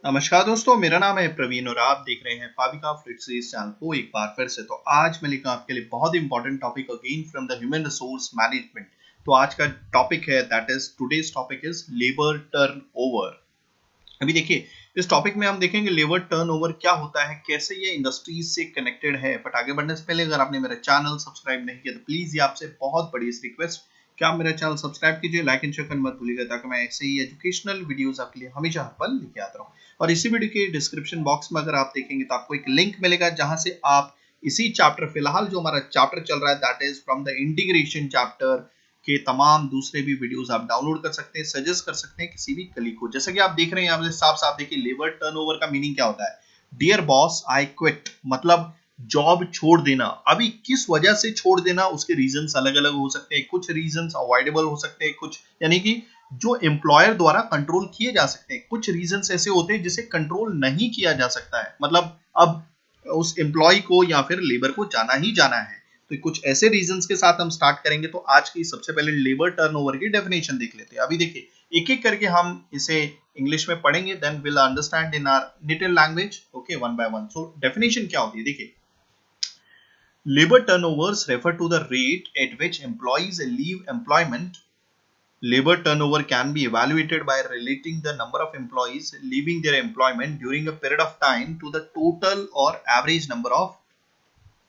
नमस्कार दोस्तों, मेरा नाम है प्रवीण और आप देख रहे हैं फाबिका फ्लिट्स इस चैनल को एक बार फिर से। तो आज मैं लेकर आपके लिए बहुत important topic again from the human resource management. तो आज का टॉपिक है that is today's topic is labour turnover. अभी देखिए, इस टॉपिक में हम देखेंगे लेबर टर्नओवर क्या होता है, कैसे ये इंडस्ट्रीज से कनेक्टेड है। बट आगे बढ़ने से पहले अगर आपने मेरा चैनल सब्सक्राइब नहीं किया तो प्लीज ये आपसे बहुत बड़ी रिक्वेस्ट कि आप मेरा चैनल सब्सक्राइब कीजिए, लाइक एंड शेयर करना मत भूलिएगा ताकि मैं ऐसे ही एजुकेशनल वीडियोस आपके लिए हमेशा हर पल लेके आता रहूं। और इसी वीडियो के डिस्क्रिप्शन बॉक्स में अगर आप देखेंगे तो आपको एक लिंक मिलेगा जहां से आप इसी चैप्टर, फिलहाल जो हमारा चैप्टर चल रहा है that is from the integration chapter के तमाम दूसरे भी वीडियोस आप डाउनलोड कर सकते हैं, सजेस्ट कर सकते हैं किसी भी कलीग को। जैसा कि आप देख रहे हैं यहाँ पे साफ साफ देखिए, लेबर टर्नओवर का मीनिंग क्या होता है। डियर बॉस आई क्विट, मतलब जॉब छोड़ देना। अभी किस वजह से छोड़ देना, उसके रीजंस अलग अलग हो सकते हैं। कुछ रीजंस अवॉइडेबल हो सकते हैं, कुछ यानी कि जो एम्प्लॉयर द्वारा कंट्रोल किए जा सकते हैं। कुछ रीजंस ऐसे होते हैं जिसे कंट्रोल नहीं किया जा सकता है, मतलब अब उस एम्प्लॉय को या फिर लेबर को जाना ही जाना है। तो कुछ ऐसे रीजंस के साथ हम स्टार्ट करेंगे। तो आज की सबसे पहले लेबर टर्नओवर की डेफिनेशन देख लेते हैं। अभी देखिए, एक एक करके हम इसे इंग्लिश में पढ़ेंगे, then will understand in our native language, okay, one by one. So definition क्या होती है, देखिए, labor turnovers refer to the rate at which employees leave employment. Labor turnover can be evaluated by relating the number of employees leaving their employment during a period of time to the total or average number of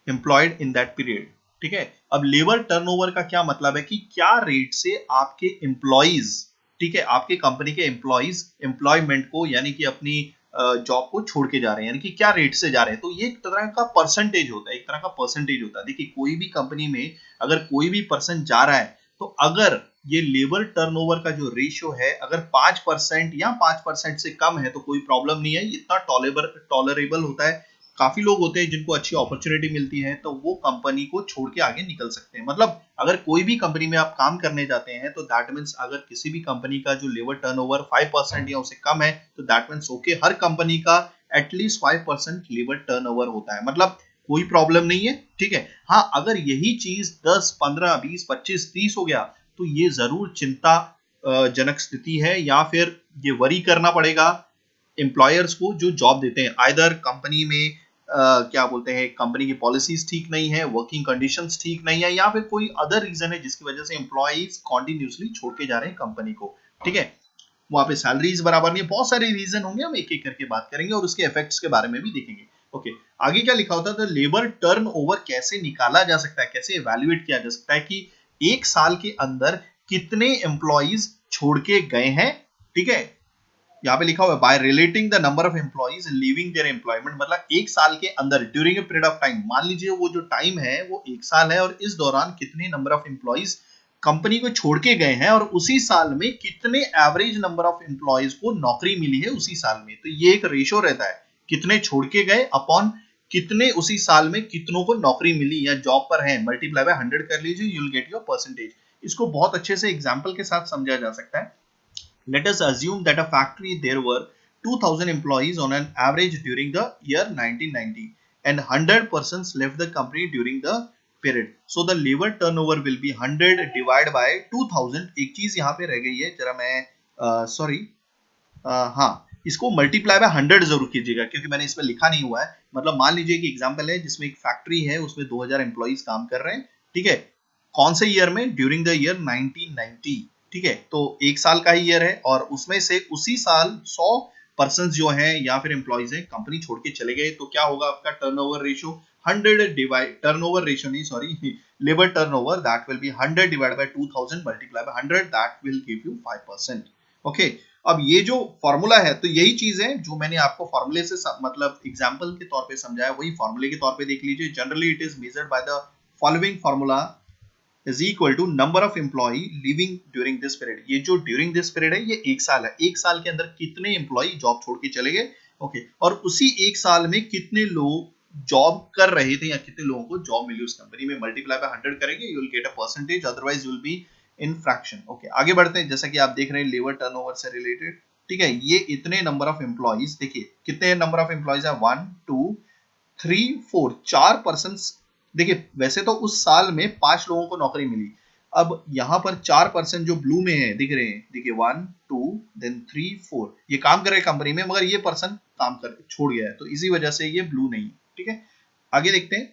employed in that period. ठीक है, अब labour turnover का क्या मतलब है कि क्या rate से आपके एम्प्लॉइज, ठीक है, आपके कंपनी के एम्प्लॉइज एम्प्लॉयमेंट को यानी कि अपनी जॉब को छोड़ के जा रहे हैं, यानी कि क्या रेट से जा रहे हैं। तो ये एक तरह का परसेंटेज होता है, एक तरह का परसेंटेज होता है। देखिए, कोई भी कंपनी में अगर कोई भी पर्सन जा रहा है तो अगर ये लेबर टर्नओवर का जो रेशियो है अगर 5% या 5% से कम है तो कोई प्रॉब्लम नहीं है, इतना टॉलरेबल होता है। काफी लोग होते हैं जिनको अच्छी अपॉर्चुनिटी मिलती है तो वो कंपनी को छोड़ के आगे निकल सकते हैं। मतलब अगर कोई भी कंपनी में आप काम करने जाते हैं तो दैट मीन्स अगर किसी भी कंपनी का जो लेबर टर्नओवर 5% या उससे कम है तो that means okay, her company का एटलीस्ट 5% लेबर टर्नओवर होता है, मतलब कोई प्रॉब्लम नहीं है। ठीक है, हाँ, अगर यही चीज 10, 15, 20, 25, 30 हो गया तो ये जरूर चिंता जनक स्थिति है, या फिर ये वरी करना पड़ेगा एम्प्लॉयर्स को जो जॉब देते हैं। आइदर कंपनी में क्या बोलते हैं, कंपनी की पॉलिसीज ठीक नहीं है, वर्किंग कंडीशंस ठीक नहीं है, या फिर कोई अदर रीजन है जिसकी वजह से एम्प्लॉइज कॉन्टिन्यूसली छोड़ के जा रहे हैं कंपनी को। ठीक है, वहां पे सैलरीज बराबर नहीं है, बहुत सारे रीजन होंगे, हम एक एक करके बात करेंगे और उसके इफेक्ट्स के बारे में भी देखेंगे। ओके, आगे क्या लिखा होता है, तो लेबर टर्न ओवर कैसे निकाला जा सकता है, कैसे इवेल्युएट किया जा सकता है कि एक साल के अंदर कितने एम्प्लॉइज छोड़ के गए हैं। ठीक है, यहाँ पे लिखा हुआ है by relating the number of employees living their employment, मतलब एक साल के अंदर during a period of time, मान लीजिए वो जो टाइम है वो एक साल है और इस दौरान कितने नंबर ऑफ एम्प्लॉइज कंपनी को छोड़ के गए हैं और उसी साल में कितने एवरेज नंबर ऑफ एम्प्लॉइज को नौकरी मिली है उसी साल में। तो ये एक रेशो रहता है, कितने छोड़ के गए अपॉन कितने उसी साल में कितनों को नौकरी मिली या जॉब पर है, मल्टीप्लाई बाय 100 कर लीजिए, you will get your percentage. इसको बहुत अच्छे से एग्जांपल के साथ समझा जा सकता है। Let us assume that a factory there were 2000 employees on an average during the year 1990 and 100 persons left the company during the period. So the labor turnover will be 100 divided by 2000। एक चीज यहाँ पे रह गई है, जरा मैं sorry, हाँ, इसको मल्टीप्लाई बाय 100 जरूर कीजिएगा क्योंकि मैंने इसमें लिखा नहीं हुआ है। मतलब मान लीजिए कि एग्जांपल है जिसमें एक फैक्ट्री है, उसमें 2000 एम्प्लॉइज काम कर रहे हैं। ठीक है, कौन से ईयर में, ड्यूरिंग द ईयर 1990। ठीक है, तो एक साल का ही ईयर है और उसमें से उसी साल 100 पर्सन जो हैं या फिर एम्प्लॉइज हैं कंपनी छोड़ के चले गए, तो क्या होगा आपका turnover ratio 100 divide, turnover ratio नहीं sorry, labour turnover, that will be 100 divide by 2000 multiply by 100, that will give you 5%। Okay, अब ये जो फॉर्मूला है तो यही चीज है जो मैंने आपको फॉर्मूले से मतलब एग्जांपल के तौर पे समझाया, वही फॉर्मूले के तौर पे देख लीजिए। Generally it is measured by the following formula is equal to number of employee living during this period। ये जो during this period है ये एक साल है, एक साल के अंदर कितने एम्प्लॉय जॉब छोड़ के चले गए। ओके, और उसी एक साल में कितने लोग जॉब कर रहे थे या कितने लोगों को जॉब मिली उस कंपनी में, मल्टीप्लाई बाय 100 करेंगे, you will get a percentage, otherwise you will be in fraction. Okay, आगे बढ़ते हैं। जैसा कि आप देख रहे हैं लेबर टर्नओवर से रिलेटेड, ठीक है, ये इतने नंबर ऑफ एम्प्लॉइज, देखिए कितने नंबर ऑफ एम्प्लॉइज है, 1 2 3 4, 4 पर्सन। देखिए, वैसे तो उस साल में 5 लोगों को नौकरी मिली, अब यहाँ पर 4% जो ब्लू में है दिख रहे हैं, देखिए 1 2 देन 3 4, ये काम कर रहे हैं कंपनी में, मगर ये पर्सन काम कर छोड़ गया है, तो इसी वजह से ये ब्लू नहीं है। ठीक है, आगे देखते हैं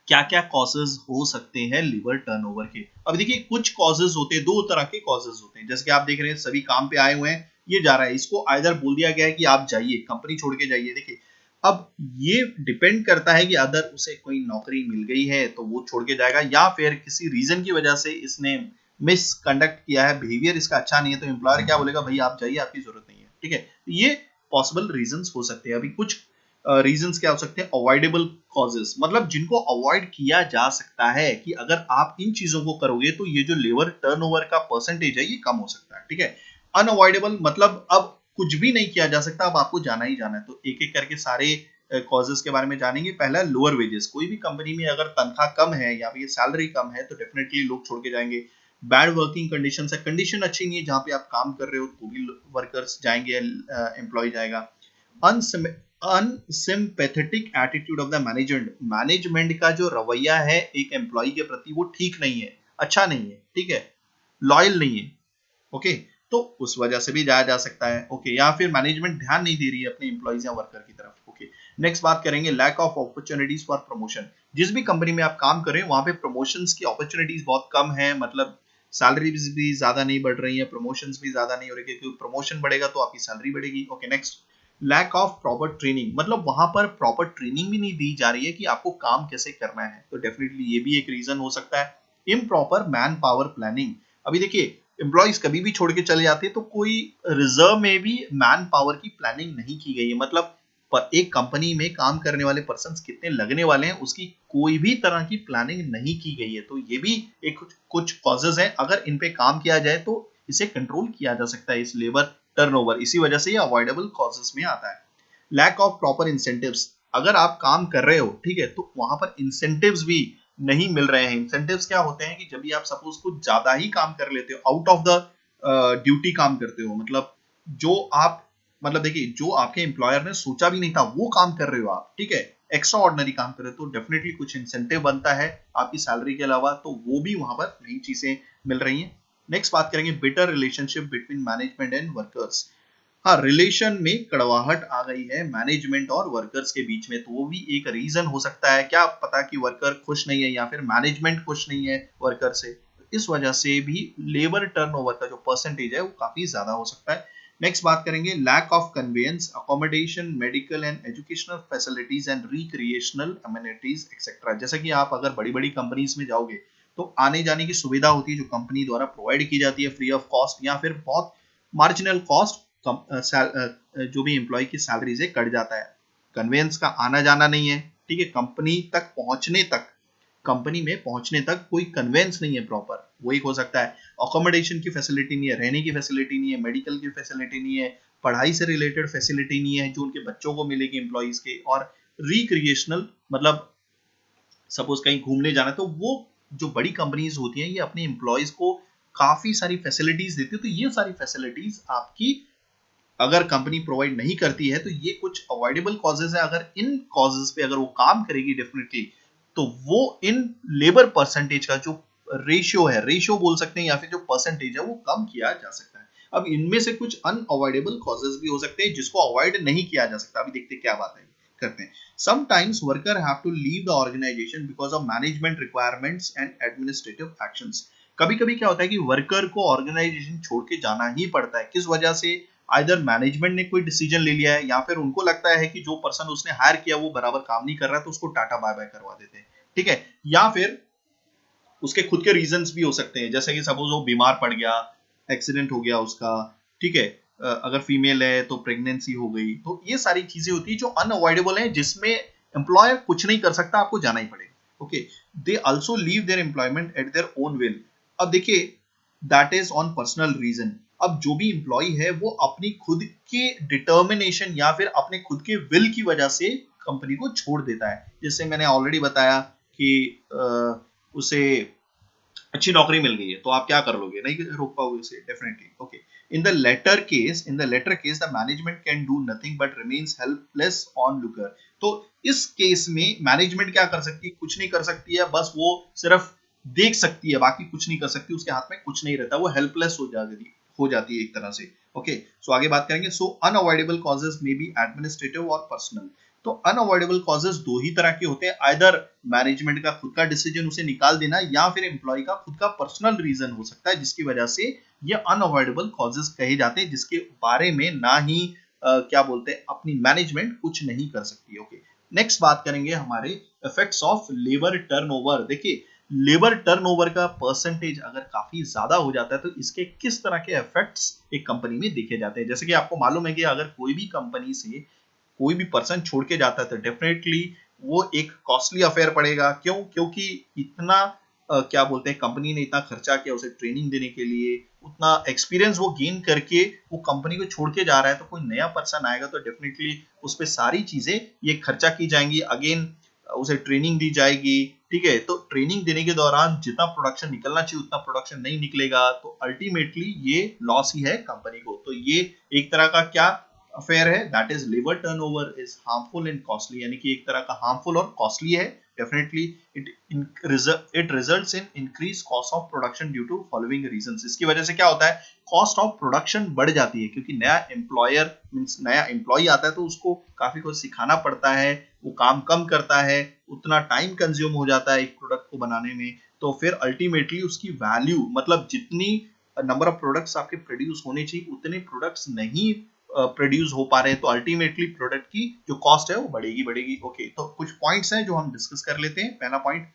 क्या क्या कॉजेज हो सकते हैं लिवर टर्नओवर के। अब देखिए कुछ कॉजेज होते हैं, दो तरह के कॉजेज होते हैं, जैसे कि आप देख रहे हैं सभी काम पे आए हुए हैं, ये जा रहा है, इसको आइदर बोल दिया गया है कि आप जाइए, कंपनी छोड़ के जाइए। देखिए अब ये डिपेंड करता है कि अदर उसे कोई नौकरी मिल गई है तो वो छोड़ के जाएगा, या फिर किसी रीजन की वजह से इसने मिसकंडक्ट किया है, बिहेवियर इसका अच्छा नहीं है, तो एम्प्लॉयर क्या बोलेगा, भाई आप जाइए, आपकी जरूरत नहीं है। ठीक है, ये पॉसिबल रीजंस हो सकते हैं। अभी कुछ रीजंस क्या हो सकते हैं, अवॉइडेबल कॉजेज, मतलब जिनको अवॉइड किया जा सकता है कि अगर आप इन चीजों को करोगे तो ये जो लेबर टर्नओवर का परसेंटेज है ये कम हो सकता है। ठीक है, अनअवॉइडेबल मतलब अब कुछ भी नहीं किया जा सकता, अब आपको जाना ही जाना है। तो एक एक करके सारे कॉजेज के बारे में जानेंगे। पहला लोअर वेजेस, कोई भी कंपनी में अगर तनख्वाह कम है या फिर सैलरी कम है तो डेफिनेटली लोग छोड़ के जाएंगे। बैड वर्किंग कंडीशन है, कंडीशन अच्छी नहीं है जहां पे आप काम कर रहे हो तो भी वर्कर्स जाएंगे, एम्प्लॉय जाएगा। Unsympathetic attitude of the management, management का जो रवैया है एक एम्प्लॉय के प्रति वो ठीक नहीं है, अच्छा नहीं है। ठीक है, लॉयल नहीं है। ओके, तो उस वजह से भी जाया जा सकता है। ओके, या फिर मैनेजमेंट ध्यान नहीं दे रही है अपने एम्प्लॉइज या वर्कर की तरफ। ओके, नेक्स्ट बात करेंगे lack of opportunities for promotion. जिस भी कंपनी में आप काम कर रहे हैं वहां पे प्रमोशंस की अपॉर्चुनिटीज बहुत कम है, मतलब सैलरीज भी ज्यादा नहीं बढ़ रही है, प्रमोशंस भी ज्यादा नहीं हो रही, क्योंकि प्रमोशन बढ़ेगा तो आपकी सैलरी बढ़ेगी। Okay, next lack of proper training, मतलब वहां पर प्रॉपर ट्रेनिंग भी नहीं दी जा रही है कि आपको काम कैसे करना है, तो डेफिनेटली ये भी एक रीजन हो सकता है। इम्प्रॉपर मैन पावर प्लानिंग, अभी देखिए एम्प्लॉइज कभी भी छोड़ के चले जाते हैं तो कोई रिजर्व में भी मैन पावर की प्लानिंग नहीं की गई है, मतलब पर एक कंपनी में काम करने वाले पर्सन कितने लगने वाले हैं उसकी कोई भी तरह की प्लानिंग नहीं की गई है। तो ये भी एक कुछ कॉजेज हैं, अगर इन पे काम किया जाए तो इसे कंट्रोल किया जा सकता है, इस लेबर टर्नओवर, इसी वजह से ये अवॉइडेबल कॉजेज में आता है। लैक ऑफ प्रॉपर इंसेंटिव्स, अगर आप काम कर रहे हो ठीक है तो वहां पर इंसेंटिव्स भी नहीं मिल रहे हैं। इंसेंटिव्स क्या होते हैं कि जब भी आप सपोज कुछ ज्यादा ही काम कर लेते हो, आउट ऑफ द ड्यूटी काम करते हो, मतलब जो आप, मतलब देखिए जो आपके एम्प्लॉयर ने सोचा भी नहीं था वो काम कर रहे हो आप, ठीक है, एक्स्ट्रा ऑर्डिनरी काम कर रहे हो, तो डेफिनेटली कुछ इंसेंटिव बनता है आपकी सैलरी के अलावा, तो वो भी वहां पर नई चीजें मिल रही हैं। नेक्स्ट बात करेंगे better relationship between management and workers. हाँ, रिलेशन में कड़वाहट आ गई है मैनेजमेंट और वर्कर्स के बीच में, तो वो भी एक रीजन हो सकता है। क्या पता कि वर्कर खुश नहीं है या फिर मैनेजमेंट खुश नहीं है वर्कर से, इस वजह से भी लेबर टर्नओवर का जो परसेंटेज है वो काफी ज्यादा हो सकता है। नेक्स्ट बात करेंगे lack of conveyance accommodation medical and educational facilities and recreational amenities etcetera. जैसे कि आप अगर बड़ी बड़ी कंपनीज में जाओगे तो आने जाने की सुविधा होती है जो कंपनी द्वारा प्रोवाइड की जाती है फ्री ऑफ कॉस्ट, या फिर बहुत मार्जिनल कॉस्ट जो भी एम्प्लॉय की सैलरी से कट जाता है। कन्वेंस का आना जाना नहीं है, ठीक है, कंपनी तक पहुंचने तक, कंपनी में पहुंचने तक कोई कन्वेंस नहीं है प्रॉपर, वो एक हो सकता है। अकोमोडेशन की फैसिलिटी नहीं है, रहने की फैसिलिटी नहीं है, मेडिकल की फैसिलिटी नहीं है, पढ़ाई से रिलेटेड फैसिलिटी नहीं है जो उनके बच्चों को मिलेगी एम्प्लॉइज के, और रिक्रिएशनल मतलब सपोज कहीं घूमने जाना है तो वो जो बड़ी कंपनीज होती हैं ये अपने एम्प्लॉयज को काफी सारी फैसिलिटीज देती है, तो ये सारी फैसिलिटीज आपकी अगर कंपनी प्रोवाइड नहीं करती है तो ये कुछ अवॉइडेबल कॉजेज है। अगर इन कॉजेज पे अगर वो काम करेगी डेफिनेटली तो वो इन लेबर परसेंटेज का जो रेशियो है, रेशियो बोल सकते हैं या फिर जो परसेंटेज है वो कम किया जा सकता है। अब इनमें से कुछ अनअवॉइडेबल कॉजेज भी हो सकते हैं जिसको अवॉइड नहीं किया जा सकता। अभी देखते हैं क्या बात है करते हैं। Sometimes worker have to leave the organization because of management requirements and administrative actions. कभी कभी क्या होता है कि वर्कर को ऑर्गेनाइजेशन छोड़ के जाना ही पड़ता है, किस वजह से, आइदर मैनेजमेंट ने कोई डिसीजन ले लिया है या फिर उनको लगता है कि जो पर्सन उसने हायर किया वो बराबर काम नहीं कर रहा है तो उसको टाटा बाय बाय करवा देते हैं। ठीक है, या फिर उसके खुद के रीजंस भी हो सकते हैं, जैसे कि सपोज वो बीमार पड़ गया, एक्सीडेंट हो गया उसका, ठीक है, अगर फीमेल है तो प्रेगनेंसी हो गई, तो ये सारी चीजें होती है जो अनअवॉइडेबल है जिसमें एम्प्लॉयर कुछ नहीं कर सकता, आपको जाना ही पड़ेगा। Okay, they also leave their employment at their own will. अब देखिए that is on personal reason. अब जो भी एम्प्लॉय है वो अपनी खुद के डिटर्मिनेशन या फिर अपने खुद के विल की वजह से कंपनी को छोड़ देता है, जैसे मैंने ऑलरेडी बताया कि उसे अच्छी नौकरी मिल गई है तो आप क्या कर लोगे, नहीं रोक पाओगे उसे definitely. Okay, in the latter case the management can do nothing but remains helpless onlooker. तो इस केस में मैनेजमेंट क्या कर सकती है, कुछ नहीं कर सकती है, बस वो सिर्फ देख सकती है, बाकी कुछ नहीं कर सकती, उसके हाथ में कुछ नहीं रहता, वो हेल्पलेस हो जाती है एक तरह से। ओके, सो आगे बात करेंगे। So unavoidable causes may be administrative और पर्सनल। तो अनअवॉइडेबल कॉजेज दो ही तरह के होते हैं, आइदर मैनेजमेंट का खुद का डिसीजन उसे निकाल देना, या फिर एम्प्लॉय का खुद का पर्सनल रीजन हो सकता है जिसकी वजह से ये अनअवॉइडेबल कॉजेज कहे जाते हैं, जिसके बारे में ना ही क्या बोलते हैं अपनी मैनेजमेंट कुछ नहीं कर सकती। ओके, नेक्स्ट बात करेंगे हमारे इफेक्ट्स ऑफ लेबर टर्नओवर। देखिए, लेबर टर्नओवर का परसेंटेज अगर काफी ज्यादा हो जाता है तो इसके किस तरह के इफेक्ट्स एक कंपनी में देखे जाते हैं। जैसे कि आपको मालूम है कि अगर कोई भी कंपनी से कोई भी पर्सन छोड़ के जाता है तो डेफिनेटली वो एक कॉस्टली अफेयर पड़ेगा। क्यों? क्योंकि इतना क्या बोलते हैं, कंपनी ने इतना खर्चा किया उसे ट्रेनिंग देने के लिए, उतना एक्सपीरियंस वो गेन करके वो कंपनी को छोड़ के जा रहा है, तो कोई नया पर्सन आएगा तो डेफिनेटली उस पर सारी चीजें ये खर्चा की जाएंगी, अगेन उसे ट्रेनिंग दी जाएगी। ठीक है, तो ट्रेनिंग देने के दौरान जितना प्रोडक्शन निकलना चाहिए उतना प्रोडक्शन नहीं निकलेगा, तो अल्टीमेटली ये लॉस ही है कंपनी को। तो ये एक तरह का क्या अफेयर है, that is labour turnover is harmful and costly, यानी कि एक तरह का हार्मफुल और कॉस्टली है। Definitely it results in increase cost of production due to following reasons. इसकी वजह से क्या होता है, कॉस्ट ऑफ प्रोडक्शन बढ़ जाती है, क्योंकि नया एम्प्लॉयर मींस नया एम्प्लॉय आता है तो उसको काफी कुछ सिखाना पड़ता है, वो काम कम करता है, उतना टाइम कंज्यूम हो जाता है एक प्रोडक्ट को बनाने में, तो फिर अल्टीमेटली उसकी वैल्यू, मतलब जितनी नंबर ऑफ प्रोडक्ट्स आपके प्रोड्यूस होने चाहिए उतने प्रोडक्ट्स नहीं प्रोड्यूस हो पा रहे हैं, तो अल्टीमेटली प्रोडक्ट की जो कॉस्ट है वो बढ़ेगी। ओके, तो कुछ पॉइंट्स हैं जो हम डिस्कस कर लेते हैं। पहला point,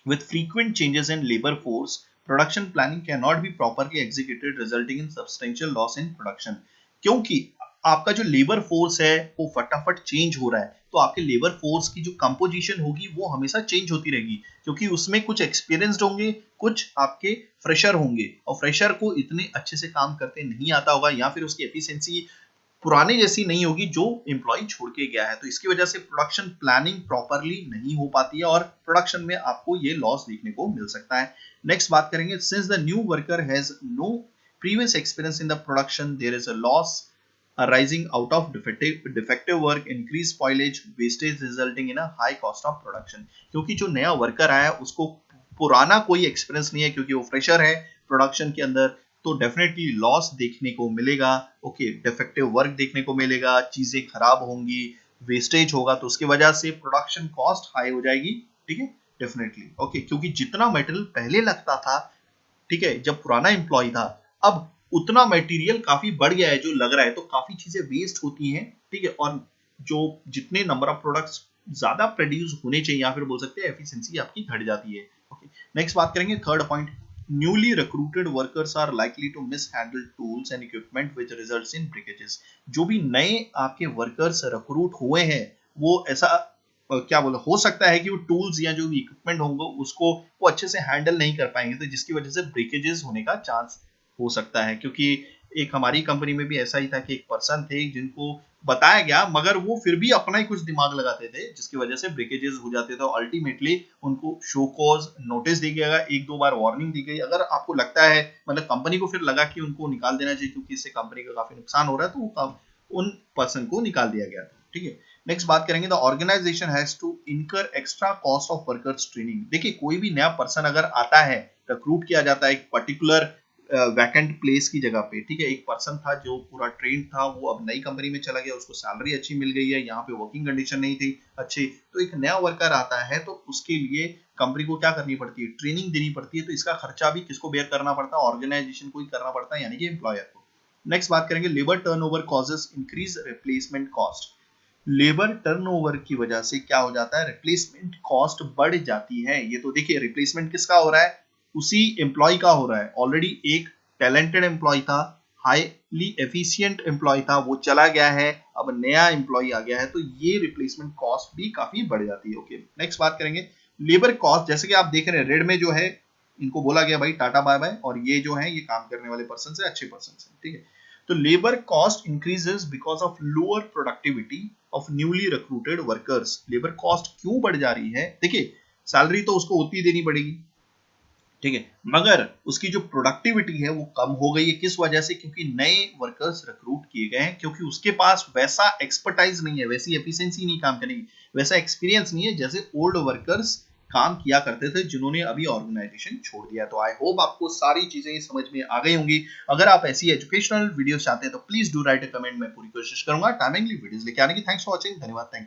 with frequent changes in labor force, production planning cannot be properly executed, resulting in substantial loss in production। क्योंकि आपका जो लेबर फोर्स है वो फटाफट चेंज हो रहा है, तो आपके लेबर फोर्स की जो कंपोजिशन होगी वो हमेशा चेंज होती रहेगी, क्योंकि उसमें कुछ एक्सपीरियंस्ड होंगे, कुछ आपके फ्रेशर होंगे, और फ्रेशर को इतने अच्छे से काम करते नहीं आता होगा, या फिर उसकी एफिशिएंसी पुराने जैसी नहीं होगी जो एम्प्लॉय छोड़ के गया है, तो इसकी वजह से प्रोडक्शन प्लानिंग प्रॉपरली नहीं हो पाती है और प्रोडक्शन में आपको ये लॉस देखने को मिल सकता है। नेक्स्ट बात करेंगे, since the new worker has no previous experience in the production, there is a loss arising out of defective work, increased spoilage, wastage resulting in a high cost of production। क्योंकि जो नया worker आया उसको पुराना कोई experience नहीं है, क्योंकि वो फ्रेशर है प्रोडक्शन के अंदर, तो डेफिनेटली लॉस देखने को मिलेगा। ओके, डिफेक्टिव वर्क देखने को मिलेगा, चीजें खराब होंगी, वेस्टेज होगा, तो उसकी वजह से प्रोडक्शन कॉस्ट हाई हो जाएगी। ठीक है, डेफिनेटली। ओके, क्योंकि जितना मटेरियल पहले लगता था, ठीक है, जब पुराना एम्प्लॉय था, अब उतना मटेरियल काफी बढ़ गया है जो लग रहा है, तो काफी चीजें वेस्ट होती हैं। ठीक है, और जो जितने नंबर ऑफ प्रोडक्ट्स ज्यादा प्रोड्यूस होने चाहिए, या फिर बोल सकते हैं एफिशिएंसी आपकी घट जाती है। ओके, नेक्स्ट बात करेंगे, third point, newly recruited workers are likely to mishandle tools and equipment which results in breakages. जो भी नए आपके वर्कर्स रिक्रूट हुए हैं वो ऐसा क्या बोलो, हो सकता है कि वो टूल्स या जो भी इक्विपमेंट होंगे उसको वो अच्छे से हैंडल नहीं कर पाएंगे, तो जिसकी वजह से ब्रेकेजेस होने का चांस हो सकता है। क्योंकि एक हमारी कंपनी में भी ऐसा ही था कि एक पर्सन थे जिनको बताया गया, मगर वो फिर भी अपना ही कुछ दिमाग लगाते थे, जिसकी वजह से ब्रेकेजेस हो जाते थे, और अल्टीमेटली उनको शो कॉज नोटिस दी गया, एक दो बार वार्निंग दी गई। अगर आपको लगता है, मतलब कंपनी को फिर लगा कि उनको निकाल देना चाहिए क्योंकि इससे कंपनी का काफी नुकसान हो रहा है, तो वो उन पर्सन को निकाल दिया गया था। ठीक है, नेक्स्ट बात करेंगे, the organisation has to incur extra cost of workers training. देखिए, कोई भी नया पर्सन अगर आता है, रिक्रूट किया जाता है एक पर्टिकुलर वैकेंट प्लेस की जगह पे, ठीक है, एक पर्सन था जो पूरा ट्रेन था, वो अब नई कंपनी में चला गया, उसको सैलरी अच्छी मिल गई है, यहाँ पे वर्किंग कंडीशन नहीं थी अच्छी, तो एक नया वर्कर आता है तो उसके लिए कंपनी को क्या करनी पड़ती है, ट्रेनिंग देनी पड़ती है, तो इसका खर्चा भी किसको बेयर करना पड़ता है, ऑर्गेनाइजेशन को ही करना पड़ता है, यानी कि एम्प्लॉयर को। नेक्स्ट बात करेंगे, labour turnover causes increase replacement cost. Labour turnover की वजह से क्या हो जाता है, रिप्लेसमेंट कॉस्ट बढ़ जाती है। ये तो देखिए, रिप्लेसमेंट किसका हो रहा है, उसी एम्प्लॉय का हो रहा है। ऑलरेडी एक टैलेंटेड एम्प्लॉय था, हाईली एफिशिएंट एम्प्लॉय था, वो चला गया है, अब नया एम्प्लॉय आ गया है, तो ये रिप्लेसमेंट कॉस्ट भी काफी बढ़ जाती है। ओके, नेक्स्ट बात करेंगे, लेबर कॉस्ट, जैसे कि आप देख रहे हैं रेड में जो है, इनको बोला गया भाई टाटा बाय बाय, और ये जो है ये काम करने वाले पर्सन से अच्छे पर्सन से। ठीक है, तो labour cost increases because of lower productivity of newly recruited workers. Labour cost क्यों बढ़ जा रही है, देखिए सैलरी तो उसको उतनी देनी पड़ेगी, ठीक है, मगर उसकी जो प्रोडक्टिविटी है वो कम हो गई है। किस वजह से, क्योंकि नए वर्कर्स रिक्रूट किए गए हैं, क्योंकि उसके पास वैसा एक्सपर्टाइज नहीं है, वैसी एफिशिएंसी नहीं काम करेगी, वैसा एक्सपीरियंस नहीं है जैसे ओल्ड वर्कर्स काम किया करते थे, जिन्होंने अभी ऑर्गेनाइजेशन छोड़ दिया। तो आई होप आपको सारी चीजें समझ में आ गई होंगी। अगर आप ऐसी एजुकेशनल वीडियोस चाहते हैं तो please do right a comment, मैं पूरी कोशिश करूंगा टाइमिंगली वीडियोस लेके आने की। थैंक्स फॉर वॉचिंग, धन्यवाद, थैंक